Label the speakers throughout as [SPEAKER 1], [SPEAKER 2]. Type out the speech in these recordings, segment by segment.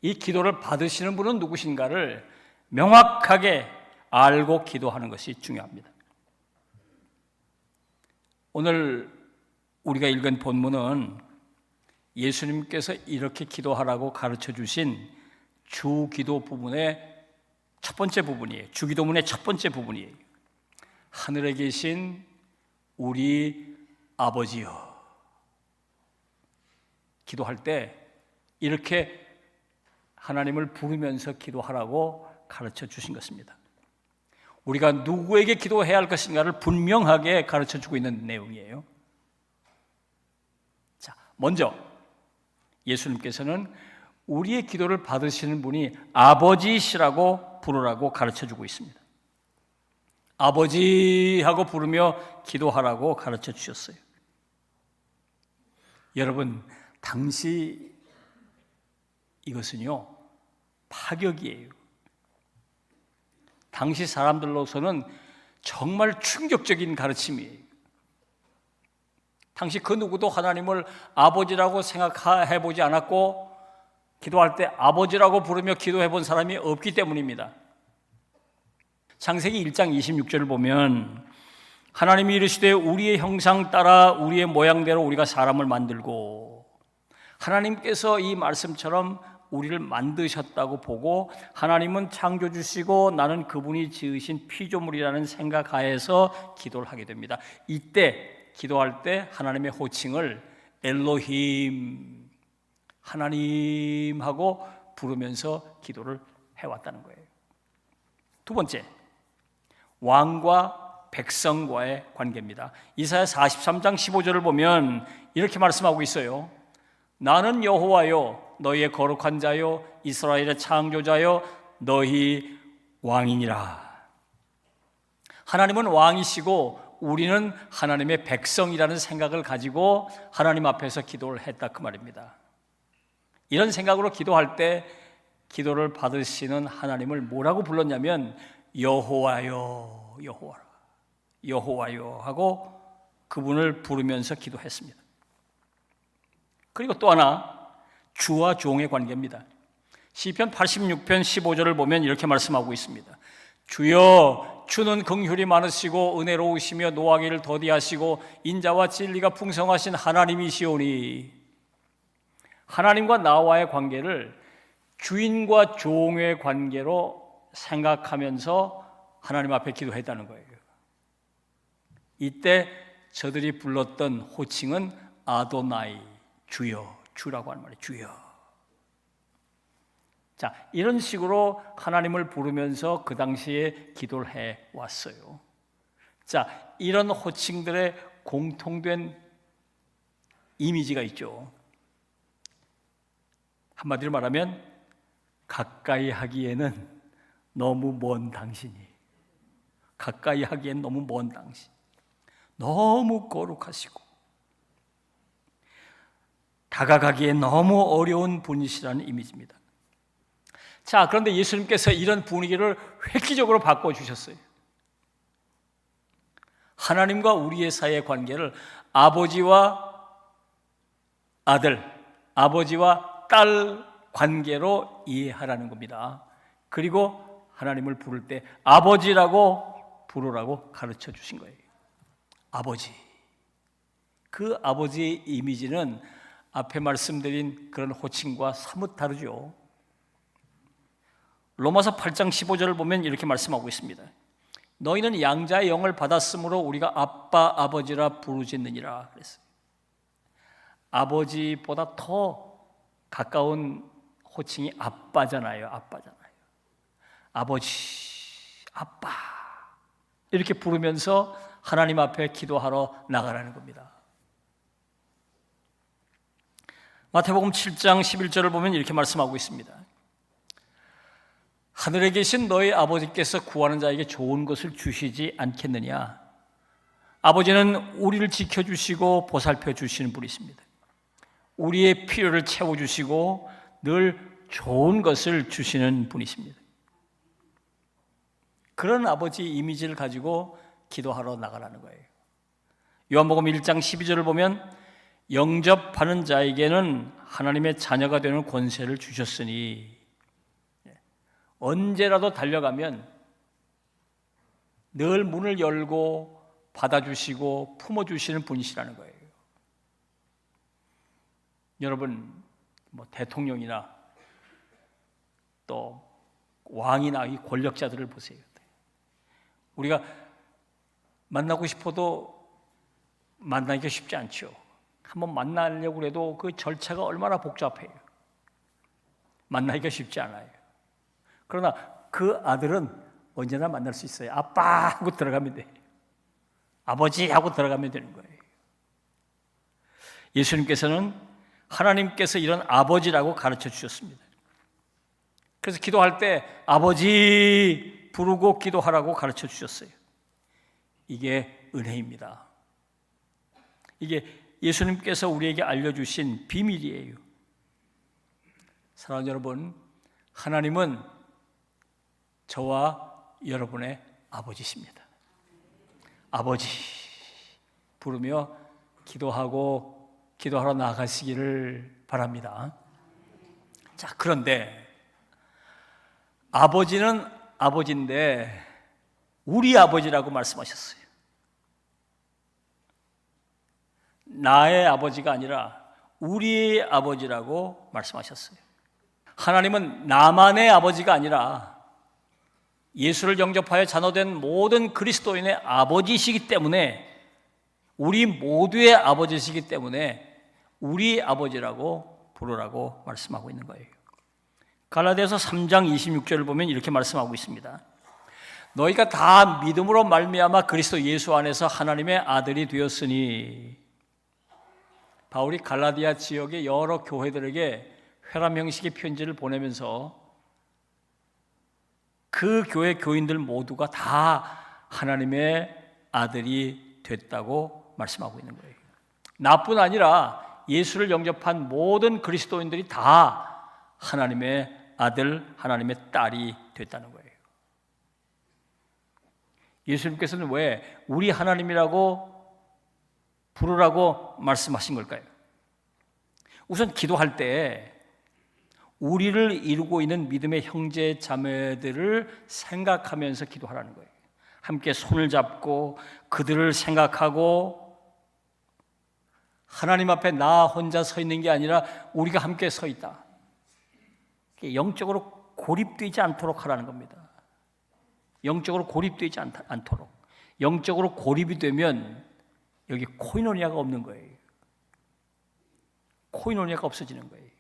[SPEAKER 1] 이 기도를 받으시는 분은 누구신가를 명확하게 알고 기도하는 것이 중요합니다. 오늘 우리가 읽은 본문은 예수님께서 이렇게 기도하라고 가르쳐 주신 주기도 부분의 첫 번째 부분이에요. 주기도문의 첫 번째 부분이에요. 하늘에 계신 우리 아버지여. 기도할 때 이렇게 하나님을 부르면서 기도하라고 가르쳐 주신 것입니다. 우리가 누구에게 기도해야 할 것인가를 분명하게 가르쳐 주고 있는 내용이에요. 자, 먼저 예수님께서는 우리의 기도를 받으시는 분이 아버지시라고 부르라고 가르쳐 주고 있습니다. 아버지 하고 부르며 기도하라고 가르쳐 주셨어요. 여러분, 당시 이것은요, 파격이에요. 당시 사람들로서는 정말 충격적인 가르침이에요. 당시 그 누구도 하나님을 아버지라고 생각해 보지 않았고 기도할 때 아버지라고 부르며 기도해 본 사람이 없기 때문입니다. 창세기 1장 26절을 보면 하나님이 이르시되 우리의 형상 따라 우리의 모양대로 우리가 사람을 만들고, 하나님께서 이 말씀처럼 우리를 만드셨다고 보고 하나님은 창조주시고 나는 그분이 지으신 피조물이라는 생각하에서 기도를 하게 됩니다. 이때 기도할 때 하나님의 호칭을 엘로힘, 하나님하고 부르면서 기도를 해왔다는 거예요. 두 번째, 왕과 백성과의 관계입니다. 이사야 43장 15절을 보면 이렇게 말씀하고 있어요. 나는 여호와요 너희의 거룩한 자요 이스라엘의 창조자요 너희 왕이니라. 하나님은 왕이시고 우리는 하나님의 백성이라는 생각을 가지고 하나님 앞에서 기도를 했다, 그 말입니다. 이런 생각으로 기도할 때 기도를 받으시는 하나님을 뭐라고 불렀냐면 여호와요, 여호와라, 여호와요 하고 그분을 부르면서 기도했습니다. 그리고 또 하나, 주와 종의 관계입니다. 시편 86편 15절을 보면 이렇게 말씀하고 있습니다. 주여, 주는 긍휼이 많으시고 은혜로우시며 노하기를 더디하시고 인자와 진리가 풍성하신 하나님이시오니. 하나님과 나와의 관계를 주인과 종의 관계로 생각하면서 하나님 앞에 기도했다는 거예요. 이때 저들이 불렀던 호칭은 아도나이, 주여, 주라고 하는 말이에요. 주여. 자, 이런 식으로 하나님을 부르면서 그 당시에 기도를 해왔어요. 자, 이런 호칭들의 공통된 이미지가 있죠. 한마디로 말하면 가까이 하기에는 너무 먼 당신이, 가까이 하기엔 너무 먼 당신, 너무 거룩하시고 다가가기에 너무 어려운 분이시라는 이미지입니다. 자, 그런데 예수님께서 이런 분위기를 획기적으로 바꿔주셨어요. 하나님과 우리의 사이의 관계를 아버지와 아들, 아버지와 딸 관계로 이해하라는 겁니다. 그리고 하나님을 부를 때 아버지라고 부르라고 가르쳐 주신 거예요. 아버지. 그 아버지의 이미지는 앞에 말씀드린 그런 호칭과 사뭇 다르죠. 로마서 8장 15절을 보면 이렇게 말씀하고 있습니다. 너희는 양자의 영을 받았으므로 우리가 아빠, 아버지라 부르짖느니라 그랬어요. 아버지보다 더 가까운 호칭이 아빠잖아요. 아빠잖아요. 아버지, 아빠 이렇게 부르면서 하나님 앞에 기도하러 나가라는 겁니다. 마태복음 7장 11절을 보면 이렇게 말씀하고 있습니다. 하늘에 계신 너희 아버지께서 구하는 자에게 좋은 것을 주시지 않겠느냐. 아버지는 우리를 지켜주시고 보살펴 주시는 분이십니다. 우리의 필요를 채워주시고 늘 좋은 것을 주시는 분이십니다. 그런 아버지 이미지를 가지고 기도하러 나가라는 거예요. 요한복음 1장 12절을 보면 영접하는 자에게는 하나님의 자녀가 되는 권세를 주셨으니 언제라도 달려가면 늘 문을 열고 받아주시고 품어주시는 분이시라는 거예요. 여러분 대통령이나 또 왕이나 이 권력자들을 보세요. 우리가 만나고 싶어도 만나기가 쉽지 않죠. 한번 만나려고 해도 그 절차가 얼마나 복잡해요. 만나기가 쉽지 않아요. 그러나 그 아들은 언제나 만날 수 있어요. 아빠 하고 들어가면 돼요. 아버지 하고 들어가면 되는 거예요. 예수님께서는 하나님께서 이런 아버지라고 가르쳐 주셨습니다. 그래서 기도할 때 아버지 부르고 기도하라고 가르쳐 주셨어요. 이게 은혜입니다. 이게 예수님께서 우리에게 알려주신 비밀이에요. 사랑하는 여러분, 하나님은 저와 여러분의 아버지십니다. 아버지 부르며 기도하러 나아가시기를 바랍니다. 자, 그런데 아버지는 아버지인데 우리 아버지라고 말씀하셨어요. 나의 아버지가 아니라 우리의 아버지라고 말씀하셨어요. 하나님은 나만의 아버지가 아니라 예수를 영접하여 자녀된 모든 그리스도인의 아버지시기 때문에, 우리 모두의 아버지시기 때문에 우리 아버지라고 부르라고 말씀하고 있는 거예요. 갈라디아서 3장 26절을 보면 이렇게 말씀하고 있습니다. 너희가 다 믿음으로 말미암아 그리스도 예수 안에서 하나님의 아들이 되었으니. 바울이 갈라디아 지역의 여러 교회들에게 회람 형식의 편지를 보내면서 그 교회 교인들 모두가 다 하나님의 아들이 됐다고 말씀하고 있는 거예요. 나뿐 아니라 예수를 영접한 모든 그리스도인들이 다 하나님의 아들, 하나님의 딸이 됐다는 거예요. 예수님께서는 왜 우리 하나님이라고 부르라고 말씀하신 걸까요? 우선 기도할 때 우리를 이루고 있는 믿음의 형제 자매들을 생각하면서 기도하라는 거예요. 함께 손을 잡고 그들을 생각하고 하나님 앞에 나 혼자 서 있는 게 아니라 우리가 함께 서 있다. 영적으로 고립되지 않도록 하라는 겁니다. 영적으로 고립되지 않도록. 영적으로 고립이 되면 여기 코이노니아가 없는 거예요. 코이노니아가 없어지는 거예요.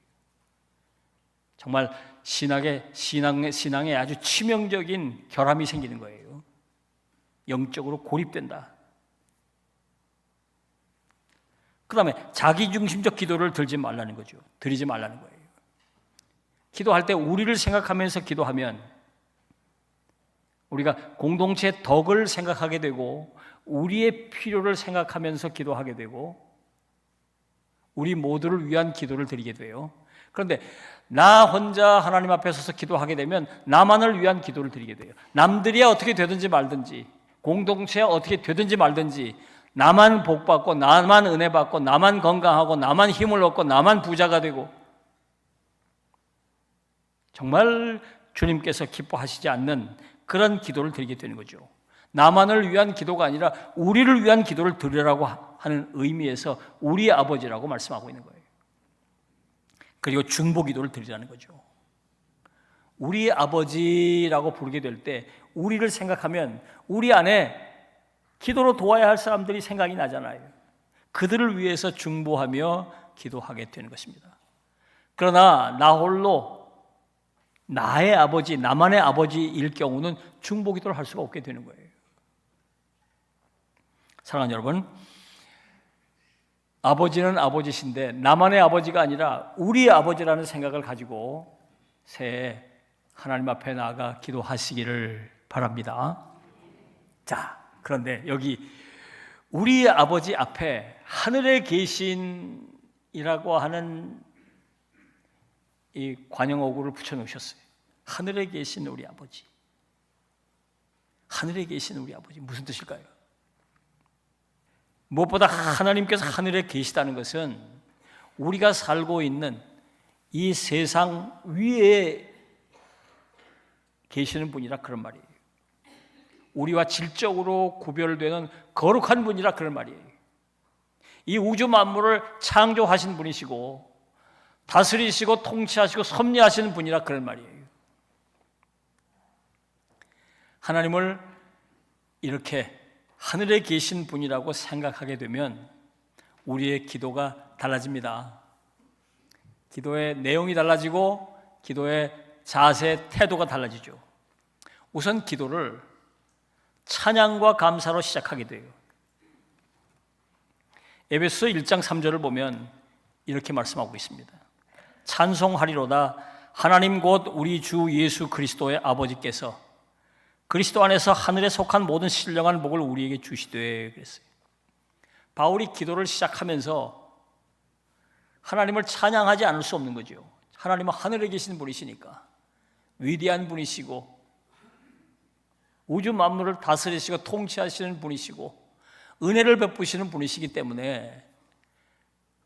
[SPEAKER 1] 정말 신앙에 아주 치명적인 결함이 생기는 거예요. 영적으로 고립된다. 그 다음에 자기중심적 기도를 드리지 말라는 거죠. 드리지 말라는 거예요. 기도할 때 우리를 생각하면서 기도하면 우리가 공동체의 덕을 생각하게 되고 우리의 필요를 생각하면서 기도하게 되고 우리 모두를 위한 기도를 드리게 돼요. 그런데 나 혼자 하나님 앞에 서서 기도하게 되면 나만을 위한 기도를 드리게 돼요. 남들이야 어떻게 되든지 말든지, 공동체야 어떻게 되든지 말든지, 나만 복받고 나만 은혜 받고 나만 건강하고 나만 힘을 얻고 나만 부자가 되고, 정말 주님께서 기뻐하시지 않는 그런 기도를 드리게 되는 거죠. 나만을 위한 기도가 아니라 우리를 위한 기도를 드리라고 하는 의미에서 우리 아버지라고 말씀하고 있는 거예요. 그리고 중보 기도를 드리라는 거죠. 우리 아버지라고 부르게 될 때 우리를 생각하면 우리 안에 기도로 도와야 할 사람들이 생각이 나잖아요. 그들을 위해서 중보하며 기도하게 되는 것입니다. 그러나 나 홀로 나의 아버지, 나만의 아버지일 경우는 중보 기도를 할 수가 없게 되는 거예요. 사랑하는 여러분, 아버지는 아버지신데 나만의 아버지가 아니라 우리 아버지라는 생각을 가지고 새해 하나님 앞에 나아가 기도하시기를 바랍니다. 자, 그런데 여기 우리 아버지 앞에 하늘에 계신이라고 하는 이 관용어구를 붙여놓으셨어요. 하늘에 계신 우리 아버지. 하늘에 계신 우리 아버지 무슨 뜻일까요? 무엇보다 하나님께서 하늘에 계시다는 것은 우리가 살고 있는 이 세상 위에 계시는 분이라 그런 말이에요. 우리와 질적으로 구별되는 거룩한 분이라 그런 말이에요. 이 우주 만물을 창조하신 분이시고 다스리시고 통치하시고 섭리하시는 분이라 그런 말이에요. 하나님을 이렇게 하늘에 계신 분이라고 생각하게 되면 우리의 기도가 달라집니다. 기도의 내용이 달라지고 기도의 자세, 태도가 달라지죠. 우선 기도를 찬양과 감사로 시작하게 돼요. 에베소 1장 3절을 보면 이렇게 말씀하고 있습니다. 찬송하리로다 하나님 곧 우리 주 예수 그리스도의 아버지께서 그리스도 안에서 하늘에 속한 모든 신령한 복을 우리에게 주시되 그랬어요. 바울이 기도를 시작하면서 하나님을 찬양하지 않을 수 없는 거죠. 하나님은 하늘에 계신 분이시니까 위대한 분이시고 우주 만물을 다스리시고 통치하시는 분이시고 은혜를 베푸시는 분이시기 때문에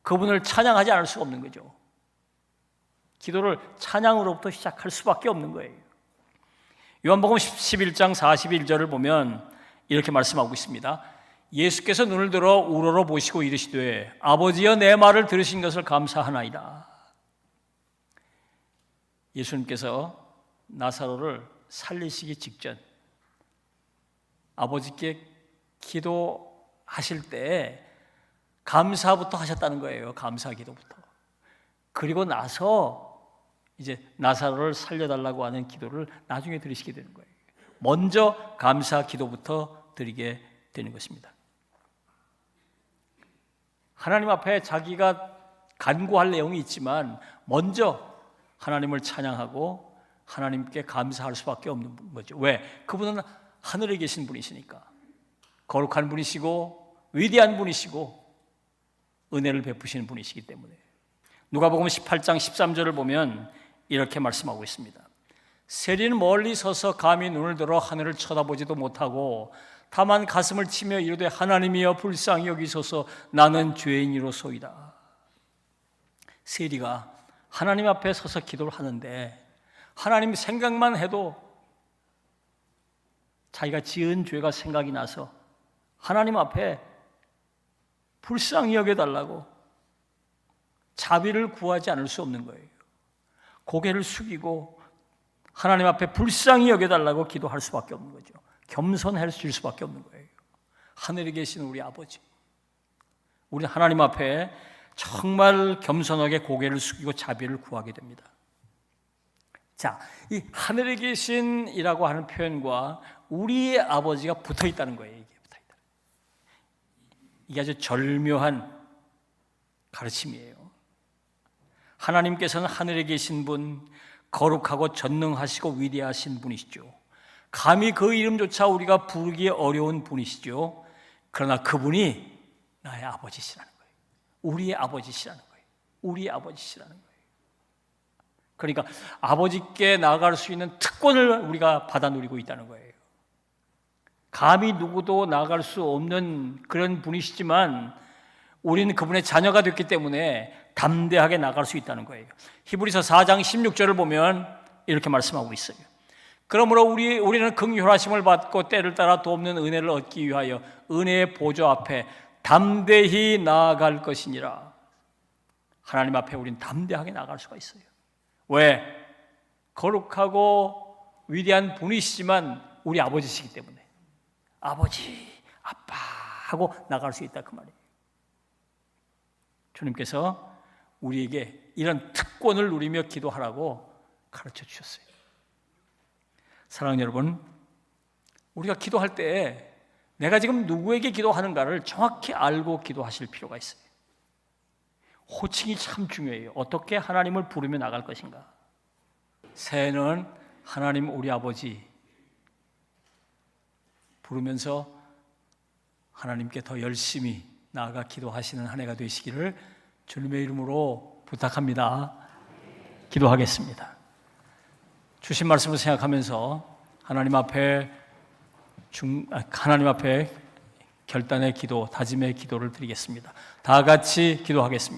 [SPEAKER 1] 그분을 찬양하지 않을 수가 없는 거죠. 기도를 찬양으로부터 시작할 수밖에 없는 거예요. 요한복음 11장 41절을 보면 이렇게 말씀하고 있습니다. 예수께서 눈을 들어 우러러 보시고 이르시되 아버지여 내 말을 들으신 것을 감사하나이다. 예수님께서 나사로를 살리시기 직전 아버지께 기도하실 때 감사부터 하셨다는 거예요. 감사 기도부터. 그리고 나서 이제 나사로를 살려달라고 하는 기도를 나중에 드리시게 되는 거예요. 먼저 감사 기도부터 드리게 되는 것입니다. 하나님 앞에 자기가 간구할 내용이 있지만 먼저 하나님을 찬양하고 하나님께 감사할 수밖에 없는 거죠. 왜? 그분은 하늘에 계신 분이시니까. 거룩한 분이시고 위대한 분이시고 은혜를 베푸시는 분이시기 때문에. 누가복음 18장 13절을 보면 이렇게 말씀하고 있습니다. 세리는 멀리 서서 감히 눈을 들어 하늘을 쳐다보지도 못하고 다만 가슴을 치며 이르되 하나님이여 불쌍히 여기소서 나는 죄인이로소이다. 세리가 하나님 앞에 서서 기도를 하는데 하나님 생각만 해도 자기가 지은 죄가 생각이 나서 하나님 앞에 불쌍히 여겨달라고 자비를 구하지 않을 수 없는 거예요. 고개를 숙이고 하나님 앞에 불쌍히 여겨달라고 기도할 수밖에 없는 거죠. 겸손해질 수밖에 없는 거예요. 하늘에 계신 우리 아버지, 우리 하나님 앞에 정말 겸손하게 고개를 숙이고 자비를 구하게 됩니다. 자, 이 하늘에 계신이라고 하는 표현과 우리의 아버지가 붙어 있다는 거예요. 이게 붙어 있다. 이게 아주 절묘한 가르침이에요. 하나님께서는 하늘에 계신 분, 거룩하고 전능하시고 위대하신 분이시죠. 감히 그 이름조차 우리가 부르기 어려운 분이시죠. 그러나 그분이 나의 아버지시라는 거예요. 우리의 아버지시라는 거예요. 우리의 아버지시라는 거예요. 그러니까 아버지께 나아갈 수 있는 특권을 우리가 받아 누리고 있다는 거예요. 감히 누구도 나아갈 수 없는 그런 분이시지만 우리는 그분의 자녀가 됐기 때문에 담대하게 나갈 수 있다는 거예요. 히브리서 4장 16절을 보면 이렇게 말씀하고 있어요. 그러므로 우리는 긍휼하심을 받고 때를 따라 돕는 은혜를 얻기 위하여 은혜의 보좌 앞에 담대히 나아갈 것이니라. 하나님 앞에 우리는 담대하게 나아갈 수가 있어요. 왜? 거룩하고 위대한 분이시지만 우리 아버지시기 때문에 아버지, 아빠 하고 나갈 수 있다 그 말이에요. 주님께서 우리에게 이런 특권을 누리며 기도하라고 가르쳐 주셨어요. 사랑하는 여러분, 우리가 기도할 때 내가 지금 누구에게 기도하는가를 정확히 알고 기도하실 필요가 있어요. 호칭이 참 중요해요. 어떻게 하나님을 부르며 나갈 것인가. 새해는 하나님 우리 아버지 부르면서 하나님께 더 열심히 나아가 기도하시는 한 해가 되시기를 주님의 이름으로 부탁합니다. 기도하겠습니다. 주신 말씀을 생각하면서 하나님 앞에 결단의 기도, 다짐의 기도를 드리겠습니다. 다 같이 기도하겠습니다.